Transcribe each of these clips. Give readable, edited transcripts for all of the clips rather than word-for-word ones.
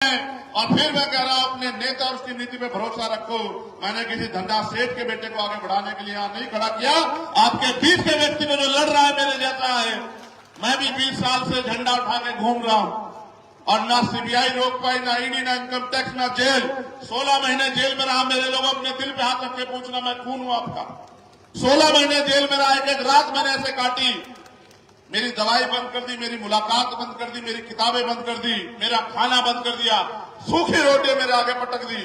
और फिर मैं कह रहा हूं अपने नेता और उसकी नीति पे भरोसा रखो। मैंने किसी धंधा सेठ के बेटे को आगे बढ़ाने के लिए यहां नहीं खड़ा किया। आपके बीच के व्यक्ति में जो लड़ रहा है मेरे जैसा है। मैं भी 20 साल से झंडा उठा के घूम रहा हूं और ना सीबीआई रोक पाई, ना ईडी, ना इनकम टैक्स, ना जेल। 16 महीने जेल में रहा। मेरे लोग अपने दिल पे हाथ रख के पूछना, मैं खून हूं आपका। 16 महीने जेल में रहा। एक रात मैंने ऐसे काटी। मेरी दवाई बंद कर दी, मेरी मुलाकात बंद कर दी, मेरी किताबें बंद कर दी, मेरा खाना बंद कर दिया, सूखी रोटियां मेरे आगे पटक दी।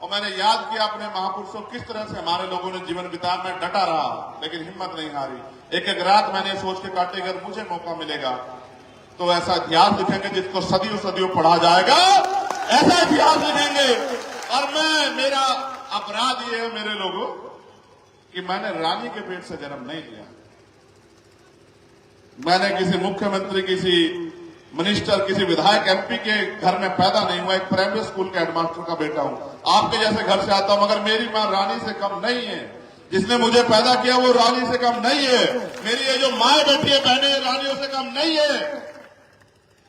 और मैंने याद किया अपने महापुरुषों किस तरह से हमारे लोगों ने जीवन बिताया। मैं डटा रहा लेकिन हिम्मत नहीं हारी। एक एक रात मैंने सोच के काटी, अगर मुझे मौका मिलेगा तो ऐसा इतिहास लिखेंगे जिसको सदियों सदियों पढ़ा जाएगा। ऐसा इतिहास लिखेंगे। और मेरा अपराध ये है मेरे लोगों कि मैंने रानी के पेट से जन्म नहीं लिया। मैंने किसी मुख्यमंत्री, किसी मिनिस्टर, किसी विधायक, एमपी के घर में पैदा नहीं हुआ। एक प्राइमरी स्कूल के हेडमास्टर का बेटा हूं। आपके जैसे घर से आता हूं, मगर मेरी मां रानी से कम नहीं है। जिसने मुझे पैदा किया वो रानी से कम नहीं है। मेरी ये जो माए बैठी है, बहनें, रानियों से कम नहीं है।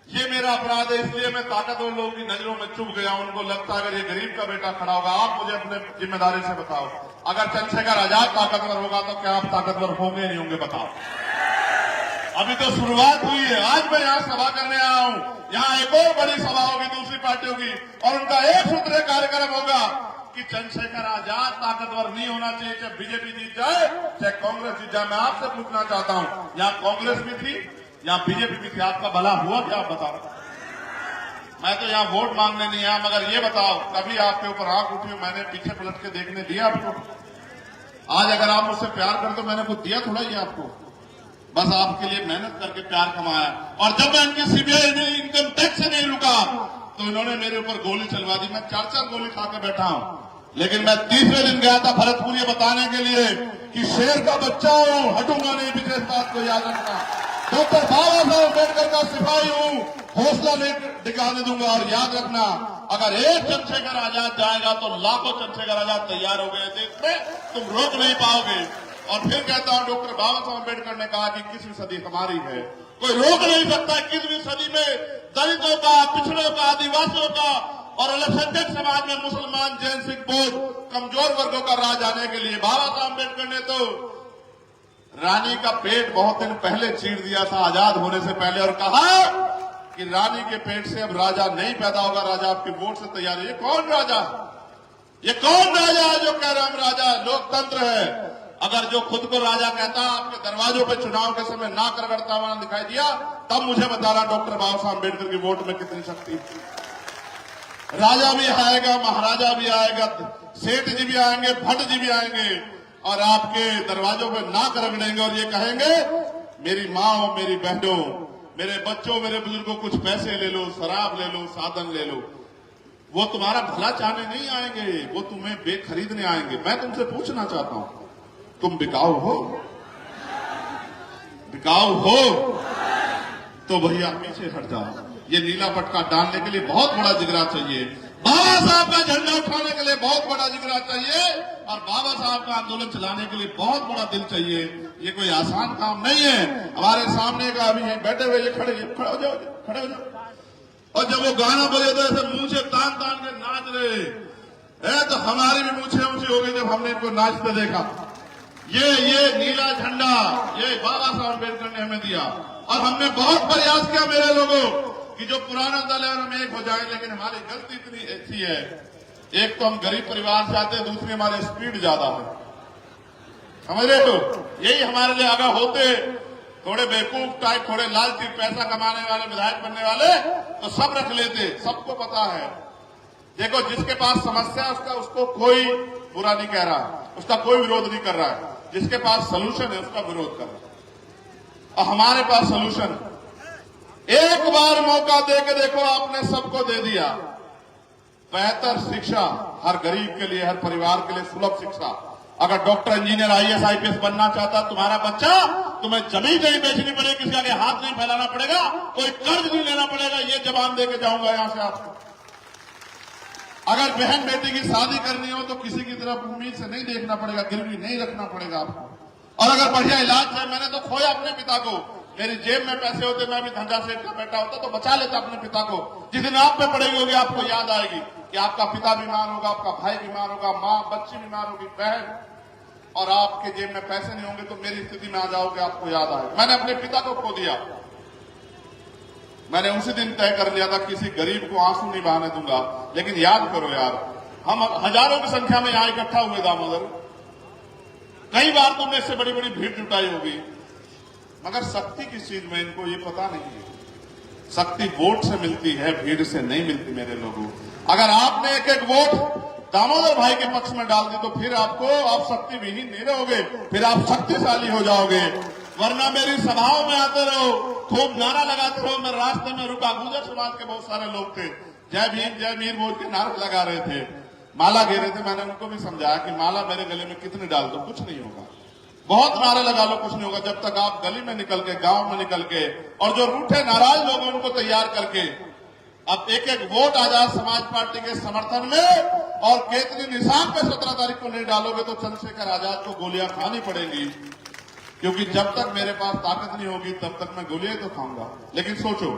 ये मेरा अपराध है। इसलिए मैं ताकतवर लोगों की नजरों में चुभ गया। उनको लगता है अगर ये गरीब का बेटा खड़ा होगा। आप मुझे अपने जिम्मेदारी से बताओ, अगर चंद्रशेखर आजाद ताकतवर होगा तो क्या आप ताकतवर होंगे नहीं होंगे? बताओ। अभी तो शुरुआत हुई है। आज मैं यहां सभा करने आया हूं। यहां एक और बड़ी सभा होगी दूसरी पार्टियों की, और उनका एक सूत्रीय कार्यक्रम होगा कि चंद्रशेखर आजाद ताकतवर नहीं होना चाहिए, चाहे बीजेपी जीत जाए, चाहे कांग्रेस जीत जाए। मैं आपसे पूछना चाहता हूं, यहां कांग्रेस भी थी, यहां बीजेपी भी थी, आपका भला हुआ क्या? आप बताओ। मैं तो यहां वोट मांगने नहीं आया, मगर ये बताओ कभी आपके ऊपर आंख उठी, मैंने पीछे पलट के देखने दिया आपको? आज अगर आप मुझसे प्यार करते तो मैंने कुछ दिया थोड़ा ही आपको। बस आपके लिए मेहनत करके प्यार कमाया। और जब मैं इनकी सीबीआई में इनकम टैक्स से नहीं रुका तो इन्होंने मेरे ऊपर गोली चलवा दी। मैं 4-4 गोली खा के बैठा हूं। लेकिन मैं तीसरे दिन गया था भरतपुर ये बताने के लिए कि शेर का बच्चा हूं, हटूंगा नहीं। विशेष बात को याद रखना, डॉक्टर बाबा साहब अम्बेडकर का सिपाही हूं, हौसला नहीं दिखाने दूंगा। और याद रखना, अगर एक चंद्रशेखर आजाद जाएगा तो लाखों चंद्रशेखर आजाद तैयार हो गए देश में, तुम रोक नहीं पाओगे। और फिर कहता हूं, डॉक्टर बाबा साहब अम्बेडकर ने कहा कि 21वीं सदी हमारी है, कोई रोक नहीं सकता। 21वीं सदी में दलितों का, पिछड़ों का, आदिवासियों का और अल्पसंख्यक समाज में मुसलमान, जैन, सिख, बौद्ध, कमजोर वर्गों का राज आने के लिए बाबा साहब अम्बेडकर ने तो रानी का पेट बहुत दिन पहले चीर दिया था, आजाद होने से पहले, और कहा कि रानी के पेट से अब राजा नहीं पैदा होगा, राजा आपके वोट से तैयार है। ये कौन राजा? ये कौन राजा है जो कह रहा हम राजा? लोकतंत्र है। अगर जो खुद को राजा कहता आपके दरवाजों पे चुनाव के समय नाक रगड़ता हुआ दिखाई दिया, तब मुझे बताना डॉक्टर बाबा साहब अम्बेडकर की वोट में कितनी शक्ति थी। राजा भी आएगा, महाराजा भी आएगा, सेठ जी भी आएंगे, भट्ट जी भी आएंगे और आपके दरवाजों पे नाक रगड़ेंगे और ये कहेंगे मेरी माँ, मेरी बहनों, मेरे बच्चों, मेरे बुजुर्गों, कुछ पैसे ले लो, शराब ले लो, साधन ले लो। वो तुम्हारा भला चाहने नहीं आएंगे, वो तुम्हें बेखरीदने आएंगे। मैं तुमसे पूछना चाहता हूं, तुम बिकाऊ हो? बिकाऊ हो तो भैया पीछे हट जाओ। ये नीला पटका डालने के लिए बहुत बड़ा जिगरा चाहिए। बाबा साहब का झंडा उठाने के लिए बहुत बड़ा जिगरा चाहिए और बाबा साहब का आंदोलन चलाने के लिए बहुत बड़ा दिल चाहिए। ये कोई आसान काम नहीं है। हमारे सामने का अभी है बैठे हुए, ये खड़े हो जाओ, खड़े हो जाओ। और जब वो गाना बजे तो ऐसे मूंछे तान तान के नाच रहे तो हमारी भी मूंछें ऊंची हो गई जब हमने इनको नाचते देखा। ये नीला झंडा ये बाबा साहब अम्बेडकर ने हमें दिया और हमने बहुत प्रयास किया मेरे लोगों कि जो पुराना दल है हम एक हो जाए। लेकिन हमारी गलती इतनी अच्छी है, एक तो हम गरीब परिवार से आते हैं, दूसरी हमारे स्पीड ज्यादा है। समझ रहे हो? यही हमारे लिए अगर होते थोड़े बेवकूफ टाइप, थोड़े लालची, पैसा कमाने वाले, विधायक बनने वाले, तो सब रख लेते। सबको पता है। देखो, जिसके पास समस्या है उसको कोई बुरा नहीं कह रहा, उसका कोई विरोध नहीं कर रहा है। जिसके पास सलूशन है उसका विरोध कर रहा है। और हमारे पास सलूशन, एक बार मौका दे के देखो, आपने सबको दे दिया। बेहतर शिक्षा हर गरीब के लिए, हर परिवार के लिए सुलभ शिक्षा। अगर डॉक्टर, इंजीनियर, आईएएस, आईपीएस बनना चाहता तुम्हारा बच्चा, तुम्हें जमीन नहीं बेचनी पड़ेगी, किसी आगे हाथ नहीं फैलाना पड़ेगा, कोई कर्ज नहीं लेना पड़ेगा। ये जवाब दे के जाऊंगा यहां से आपको। अगर बहन बेटी की शादी करनी हो तो किसी की तरफ उम्मीद से नहीं देखना पड़ेगा, गिरवी नहीं रखना पड़ेगा आपको। और अगर बढ़िया इलाज है, मैंने तो खोया अपने पिता को, मेरी जेब में पैसे होते, मैं भी धंधा सेठ का बेटा होता तो बचा लेता अपने पिता को। जिस दिन आप पे पड़ेगी होगी आपको याद आएगी कि आपका पिता बीमार होगा, आपका भाई बीमार होगा, माँ बच्ची बीमार होगी, बहन, और आपके जेब में पैसे नहीं होंगे तो मेरी स्थिति में आ जाओगे, आपको याद आएगा। मैंने अपने पिता को खो दिया। मैंने उसी दिन तय कर लिया था किसी गरीब को आंसू नहीं बहाने दूंगा। लेकिन याद करो यार, हम हजारों की संख्या में यहां इकट्ठा हुए दामोदर, कई बार तुमने इससे बड़ी बड़ी भीड़ जुटाई होगी, मगर शक्ति किस चीज में इनको ये पता नहीं है। शक्ति वोट से मिलती है, भीड़ से नहीं मिलती मेरे लोगों। अगर आपने एक एक वोट दामोदर भाई के पक्ष में डाल दी तो फिर आप शक्ति विहीन नहीं रहोगे, फिर आप शक्तिशाली हो जाओगे। वरना मेरी सभाओं में आते रहो, खूब नारा लगाते रहो। मैं रास्ते में रुका, गुजर समाज के बहुत सारे लोग थे, जय भीम जय मीर बोल के नारे लगा रहे थे, माला घेरे थे। मैंने उनको भी समझाया कि माला मेरे गले में कितनी डाल दो, कुछ नहीं होगा। बहुत नारे लगा लो, कुछ नहीं होगा, जब तक आप गली में निकल के, गांव में निकल के, और जो रूठे नाराज लोग हैं उनको तैयार करके अब एक एक वोट आजाद समाज पार्टी के समर्थन में और केतली निशान पे 17 तारीख को नहीं डालोगे तो चंद्रशेखर आजाद को गोलियां खानी पड़ेगी। क्योंकि जब तक मेरे पास ताकत नहीं होगी तब तक मैं गोलियां तो खाऊंगा। लेकिन सोचो,